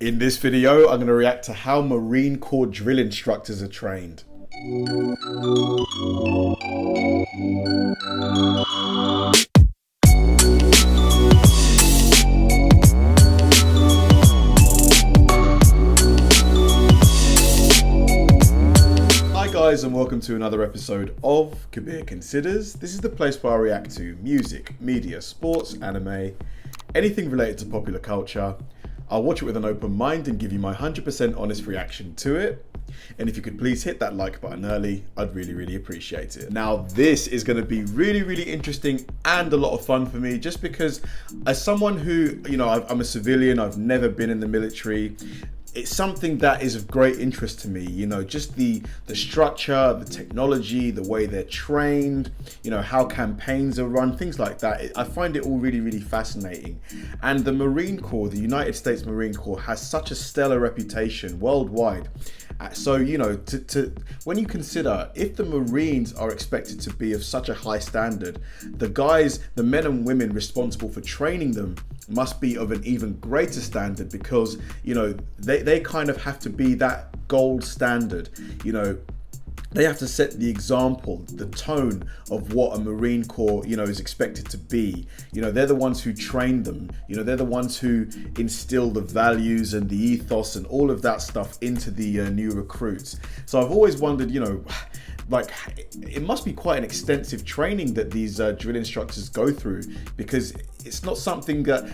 In this video, I'm going to react to how Marine Corps drill instructors are trained. Hi guys, and welcome to another episode of Kabir Considers. This is the place where I react to music, media, sports, anime, anything related to popular culture. I'll watch it with an open mind and give you my 100% honest reaction to it. And if you could please hit that like button early, I'd really appreciate it. Now, this is going to be really interesting and a lot of fun for me, just because as someone who, I'm a civilian, I've never been in the military. It's something that is of great interest to me, just the structure, the technology, the way they're trained, how campaigns are run, things like that. I find it all really fascinating. And the Marine Corps, the United States Marine Corps, has such a stellar reputation worldwide. So, when you consider if the Marines are expected to be of such a high standard, the men and women responsible for training them must be of an even greater standard, because, they kind of have to be that gold standard. They have to set the example, the tone of what a Marine Corps, is expected to be. They're the ones who train them. They're the ones who instill the values and the ethos and all of that stuff into the new recruits. So I've always wondered, it must be quite an extensive training that these drill instructors go through, because it's not something that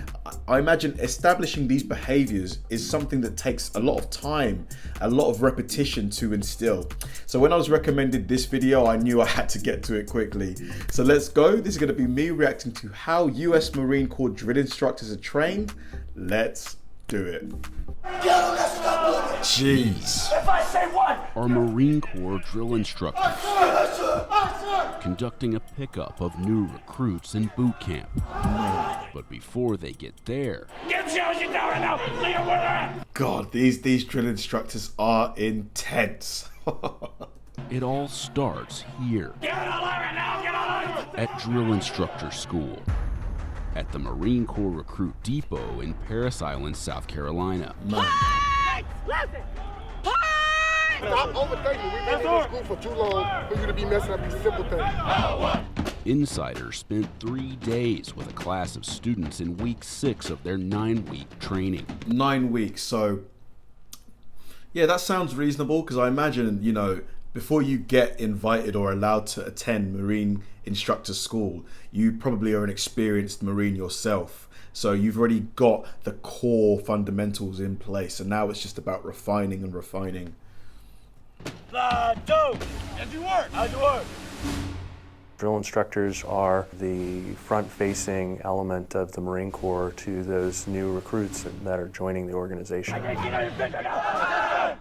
I imagine establishing these behaviors is something that takes a lot of time, a lot of repetition to instill. So when I was recommended this video, I knew I had to get to it quickly. So let's go. This is going to be me reacting to how US Marine Corps drill instructors are trained. Let's do it. Jeez. If I say what? Are Marine Corps drill instructors conducting a pickup of new recruits in boot camp. But before they get there, God, these drill instructors are intense. It all starts here at drill instructor school at the Marine Corps Recruit Depot in Parris Island, South Carolina. Stop overthinking. We've been in school for too long for you to be messing up these simple things. Insiders spent 3 days with a class of students in week 6 of their 9-week training. 9 weeks, so yeah, that sounds reasonable, because I imagine, before you get invited or allowed to attend Marine instructor school, you probably are an experienced Marine yourself. So you've already got the core fundamentals in place, and now it's just about refining and refining. How'd you work? Drill instructors are the front-facing element of the Marine Corps to those new recruits that are joining the organization.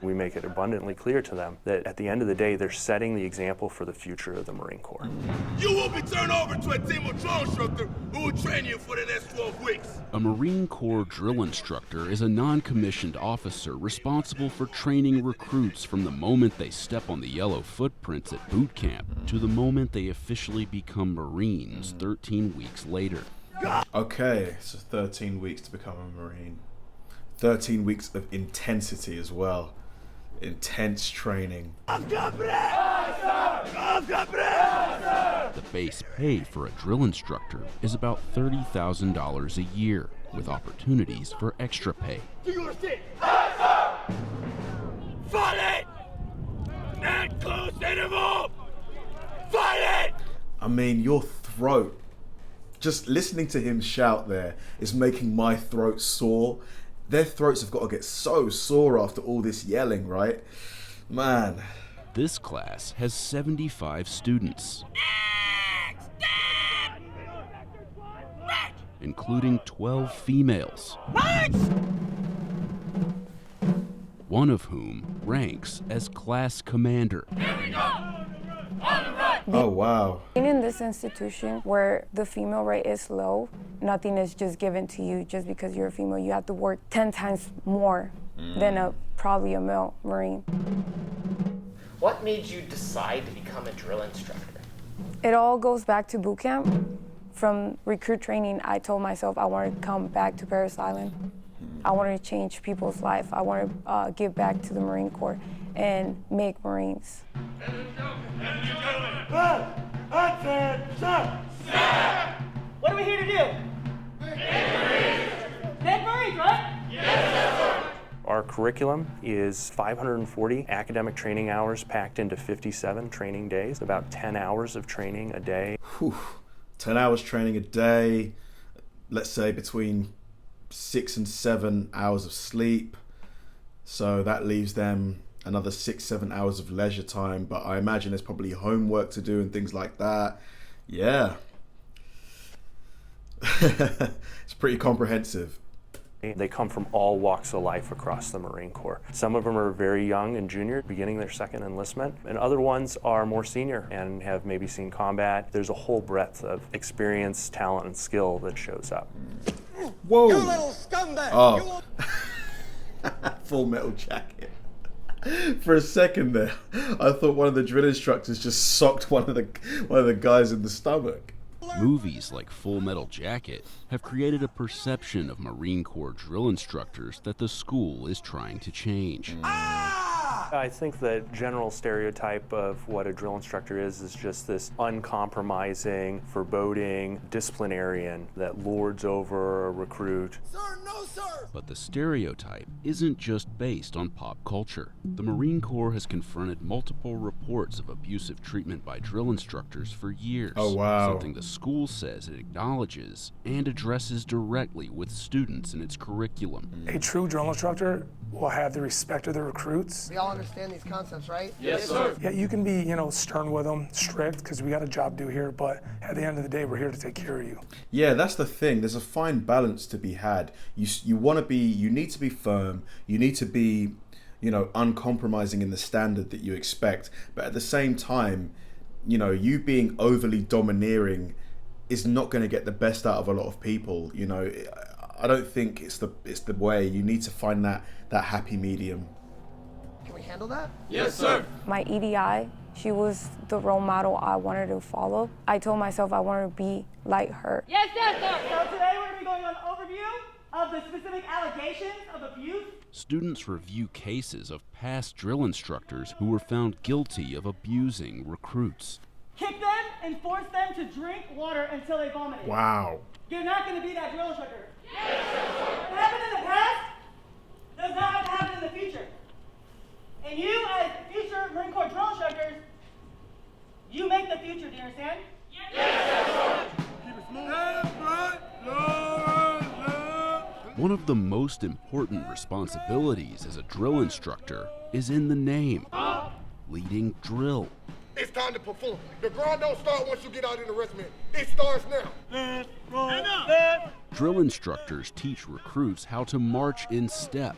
We make it abundantly clear to them that at the end of the day, they're setting the example for the future of the Marine Corps. You will be turned over to a team of drill instructors who will train you for the next 12 weeks. A Marine Corps drill instructor is a non-commissioned officer responsible for training recruits from the moment they step on the yellow footprints at boot camp to the moment they officially become Marines 13 weeks later. Okay, so 13 weeks to become a Marine. 13 weeks of intensity as well. Intense training. The base pay for a drill instructor is about $30,000 a year, with opportunities for extra pay. Do you understand? Fight it! And close interval! Fight it! I mean, your throat, just listening to him shout there is making my throat sore. Their throats have got to get so sore after all this yelling, right? Man. This class has 75 students, including 12 females, one of whom ranks as class commander. Oh, wow. Being in this institution where the female rate is low, nothing is just given to you just because you're a female. You have to work 10 times more than probably a male Marine. What made you decide to become a drill instructor? It all goes back to boot camp. From recruit training, I told myself I wanted to come back to Parris Island. I want to change people's life. I want to give back to the Marine Corps and make Marines. What are we here to do? Make Marines, right? Our curriculum is 540 academic training hours packed into 57 training days, about 10 hours of training a day. 10 hours training a day, let's say between 6 and 7 hours of sleep. So that leaves them another 6-7 hours of leisure time, but I imagine there's probably homework to do and things like that. Yeah. It's pretty comprehensive. They come from all walks of life across the Marine Corps. Some of them are very young and junior, beginning their second enlistment, and other ones are more senior and have maybe seen combat. There's a whole breadth of experience, talent, and skill that shows up. Whoa! You little scumbag! Oh. Full Metal Jacket. For a second there, I thought one of the drill instructors just socked one of the guys in the stomach. Movies like Full Metal Jacket have created a perception of Marine Corps drill instructors that the school is trying to change. I think the general stereotype of what a drill instructor is just this uncompromising, foreboding disciplinarian that lords over a recruit. Sir, no, sir! But the stereotype isn't just based on pop culture. The Marine Corps has confronted multiple reports of abusive treatment by drill instructors for years. Oh, wow. Something the school says it acknowledges and addresses directly with students in its curriculum. A true drill instructor will have the respect of the recruits. We all understand these concepts, right? Yes, sir. Yeah, you can be, stern with them, strict, because we got a job to do here, but at the end of the day, we're here to take care of you. Yeah, that's the thing. There's a fine balance to be had. You need to be firm. You need to be, uncompromising in the standard that you expect. But at the same time, you being overly domineering is not going to get the best out of a lot of people. I don't think it's the way. You need to find that happy medium. Can we handle that? Yes, sir. My EDI, she was the role model I wanted to follow. I told myself I wanted to be like her. Yes, yes, sir. So today we're going to be going on an overview of the specific allegations of abuse. Students review cases of past drill instructors who were found guilty of abusing recruits. Kick them and force them to drink water until they vomited. Wow. You're not going to be that drill instructor. Yes, sir. What happened in the past does not have to happen in the future. And you, as future Marine Corps drill instructors, you make the future. Do you understand? Yes, sir. Keep it smooth. One of the most important responsibilities as a drill instructor is in the name, leading drill. It's time to perform. The grind don't start once you get out in the regiment. It starts now. Drill instructors teach recruits how to march in step,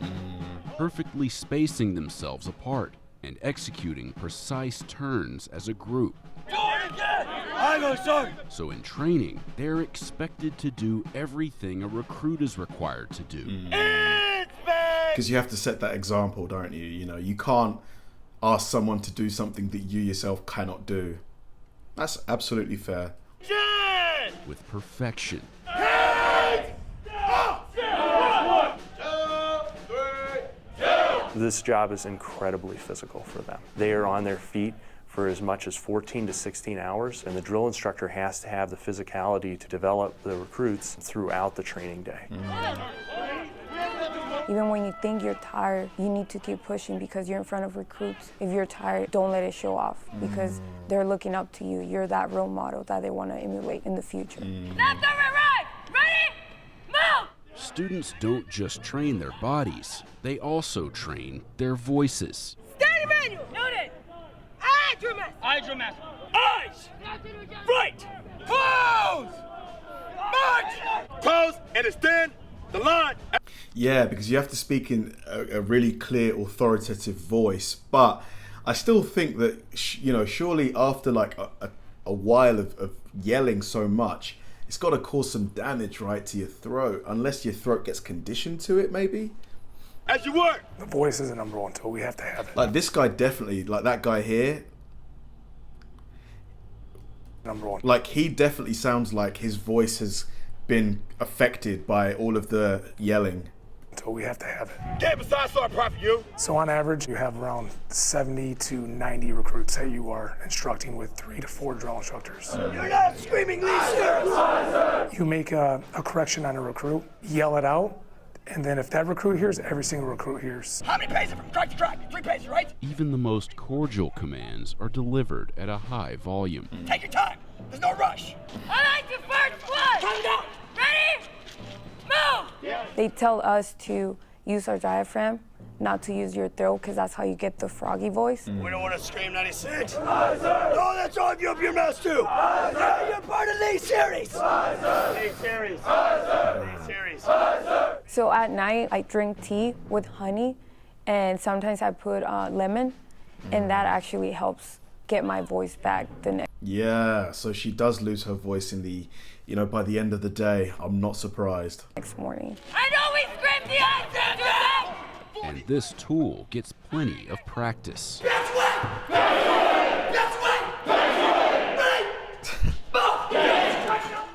perfectly spacing themselves apart and executing precise turns as a group. I go, sir. So in training, they're expected to do everything a recruit is required to do. Because you have to set that example, don't you? You can't ask someone to do something that you yourself cannot do. That's absolutely fair. With perfection. This job is incredibly physical for them. They are on their feet for as much as 14 to 16 hours, and the drill instructor has to have the physicality to develop the recruits throughout the training day. Even when you think you're tired, you need to keep pushing because you're in front of recruits. If you're tired, don't let it show off because they're looking up to you. You're that role model that they want to emulate in the future. Left over, right. Ready? Move! Students don't just train their bodies, they also train their voices. Steady manual. Noted. Eye drill master. Eyes. Right. Pose! March! Pose and extend the line. Yeah, because you have to speak in a really clear, authoritative voice. But I still think that, surely after like a while of yelling so much, it's got to cause some damage, right, to your throat, unless your throat gets conditioned to it, maybe. As you work. The voice is the number one tool. We have to have it. Like this guy definitely, like that guy here, Number one. like he definitely sounds like his voice has been affected by all of the yelling. So we have to have it. Get beside so I profit you. So on average, you have around 70 to 90 recruits that you are instructing with 3 to 4 drill instructors. You're not screaming these serious. You make a correction on a recruit, yell it out, and then if that recruit hears, every single recruit hears. How many paces from track to track? 3 paces, right? Even the most cordial commands are delivered at a high volume. Take your time. There's no rush. I like the first one. Calm down. Ready? Move. They tell us to use our diaphragm, not to use your throat, because that's how you get the froggy voice. We don't want to scream 96. No, that's all of you up your mouth too. Yeah, you're part of the series. series. series. So at night, I drink tea with honey, and sometimes I put lemon, and that actually helps get my voice back the next. Yeah, so she does lose her voice in the, by the end of the day. I'm not surprised. Next morning. I know we screamed the answer to that. And this tool gets plenty of practice.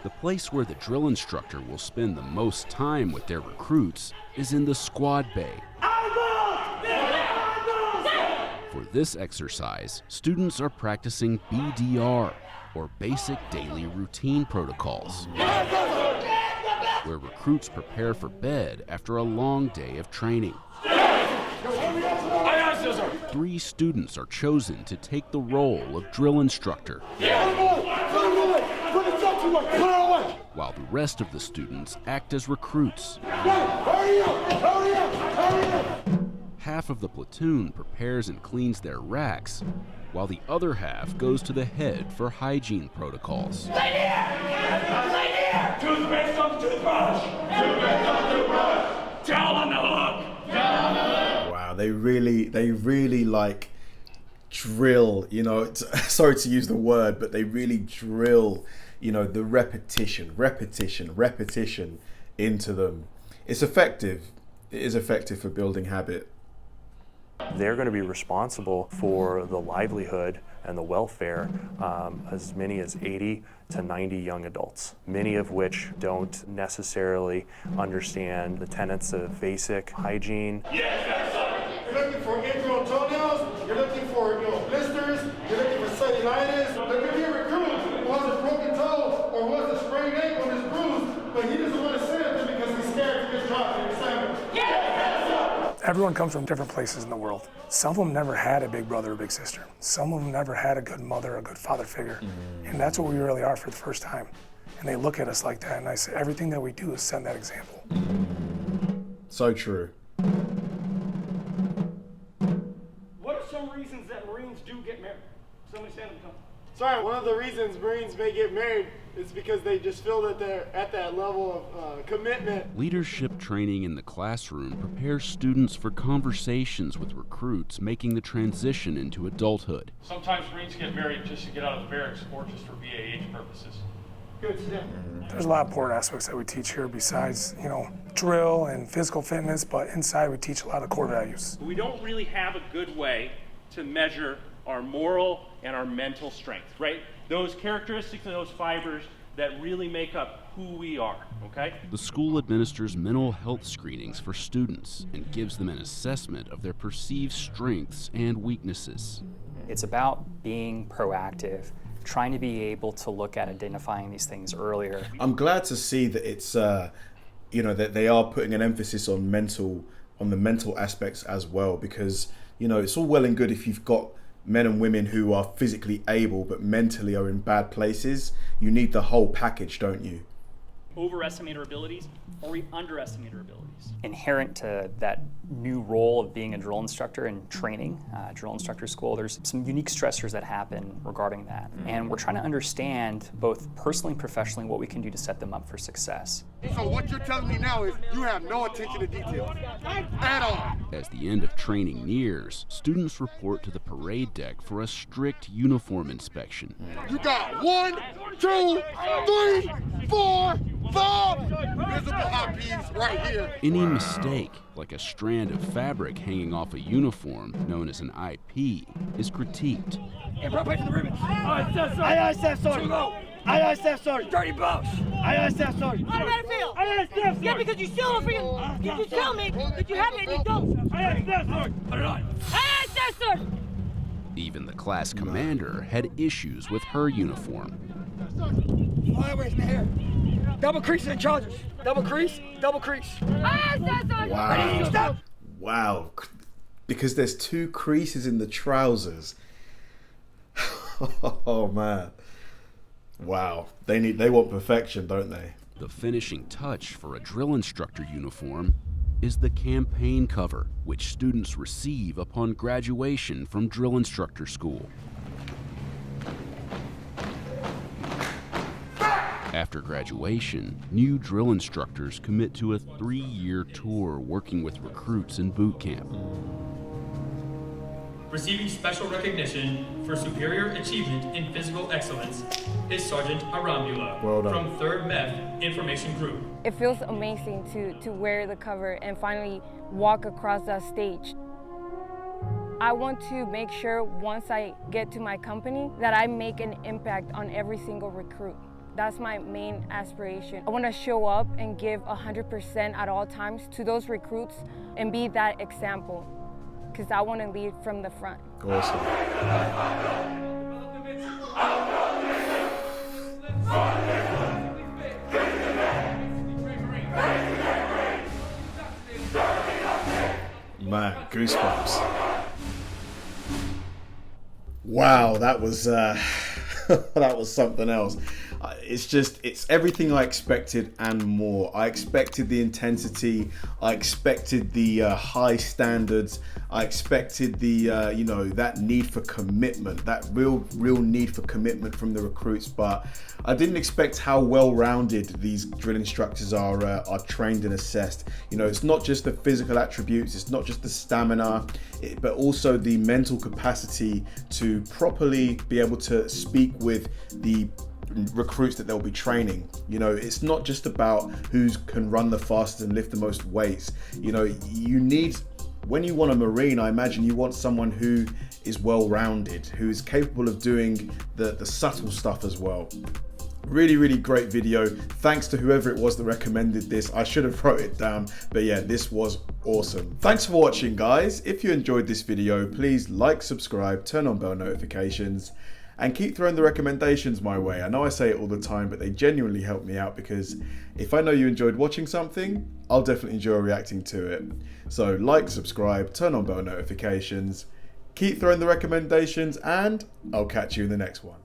The place where the drill instructor will spend the most time with their recruits is in the squad bay. For this exercise, students are practicing BDR, or Basic Daily Routine Protocols, where recruits prepare for bed after a long day of training. 3 students are chosen to take the role of drill instructor, while the rest of the students act as recruits. Half of the platoon prepares and cleans their racks, while the other half goes to the head for hygiene protocols. Toothpaste on the toothbrush. Toothpaste on the toothbrush. Towel on the hook. Wow, they really like drill, sorry to use the word, but they really drill, the repetition into them. It's effective. It is effective for building habit. They're going to be responsible for the livelihood and the welfare as many as 80 to 90 young adults, many of which don't necessarily understand the tenets of basic hygiene. You're looking for ingrown toenails, you're looking for blisters, you're looking for cellulitis. There could be a recruit who has a broken toe or who has a sprained ankle and is bruised, but he doesn't want to say anything because he's scared to get dropped in the assignment. Everyone comes from different places in the world. Some of them never had a big brother or big sister. Some of them never had a good mother or a good father figure. And that's what we really are for the first time. And they look at us like that, and I say everything that we do is set that example. So true. What are some reasons that Marines do get married? Somebody stand up and come. Sorry, one of the reasons Marines may get married is because they just feel that they're at that level of commitment. Leadership training in the classroom prepares students for conversations with recruits making the transition into adulthood. Sometimes Marines get married just to get out of the barracks or just for BAH purposes. Good, sit down. There's a lot of important aspects that we teach here besides, drill and physical fitness, but inside we teach a lot of core values. We don't really have a good way to measure our moral and our mental strength, right? Those characteristics and those fibers that really make up who we are, okay? The school administers mental health screenings for students and gives them an assessment of their perceived strengths and weaknesses. It's about being proactive, trying to be able to look at identifying these things earlier. I'm glad to see that it's, that they are putting an emphasis on the mental aspects as well, because, it's all well and good if you've got men and women who are physically able but mentally are in bad places. You need the whole package, don't you? Overestimate our abilities or we underestimate our abilities. Inherent to that new role of being a drill instructor and training, drill instructor school, there's some unique stressors that happen regarding that. And we're trying to understand both personally and professionally what we can do to set them up for success. So what you're telling me now is you have no attention to detail at all. As the end of training nears, students report to the parade deck for a strict uniform inspection. You got 1, 2, 3, 4, 5 visible eyepiece right here. Any mistake, like a strand of fabric hanging off a uniform, known as an IP, is critiqued. Hey, bro, back to the ribbon. Aye, sir. Too low. Aye, Staff Sergeant. Dirty boss. Aye, Staff Sergeant. Automatic fail. Aye, Staff Sergeant. Yeah, because you still don't freaking. You tell me that you have it and you don't. Aye, Staff Sergeant. Put it on. Aye, Staff Sergeant. Even the class commander had issues with her uniform. Flyaways in the hair. Double crease in chargers. Double crease, double crease. Aye, Staff Sergeant. Wow. Stop. Wow. Because there's 2 creases in the trousers. Oh man. Wow. They want perfection, don't they? The finishing touch for a drill instructor uniform is the campaign cover, which students receive upon graduation from drill instructor school. After graduation, new drill instructors commit to a 3-year tour working with recruits in boot camp. Receiving special recognition for superior achievement in physical excellence is Sergeant Arambula from 3rd MEF Information Group. It feels amazing to wear the cover and finally walk across that stage. I want to make sure once I get to my company that I make an impact on every single recruit. That's my main aspiration. I want to show up and give 100% at all times to those recruits and be that example, because I want to lead from the front. Awesome. Man, goosebumps. Wow, that was that was something else. It's everything I expected and more. I expected the intensity. I expected the high standards. I expected the that need for commitment, that real need for commitment from the recruits. But I didn't expect how well-rounded these drill instructors are trained and assessed. It's not just the physical attributes. It's not just the stamina, but also the mental capacity to properly be able to speak with the recruits that they'll be training. It's not just about who can run the fastest and lift the most weights. You need, when you want a Marine, I imagine you want someone who is well-rounded, who is capable of doing the subtle stuff as well. Really, really great video. Thanks to whoever it was that recommended this. I should have wrote it down, but yeah, this was awesome. Thanks for watching, guys. If you enjoyed this video, please like, subscribe, turn on bell notifications, and keep throwing the recommendations my way. I know I say it all the time, but they genuinely help me out, because if I know you enjoyed watching something, I'll definitely enjoy reacting to it. So like, subscribe, turn on bell notifications, keep throwing the recommendations, and I'll catch you in the next one.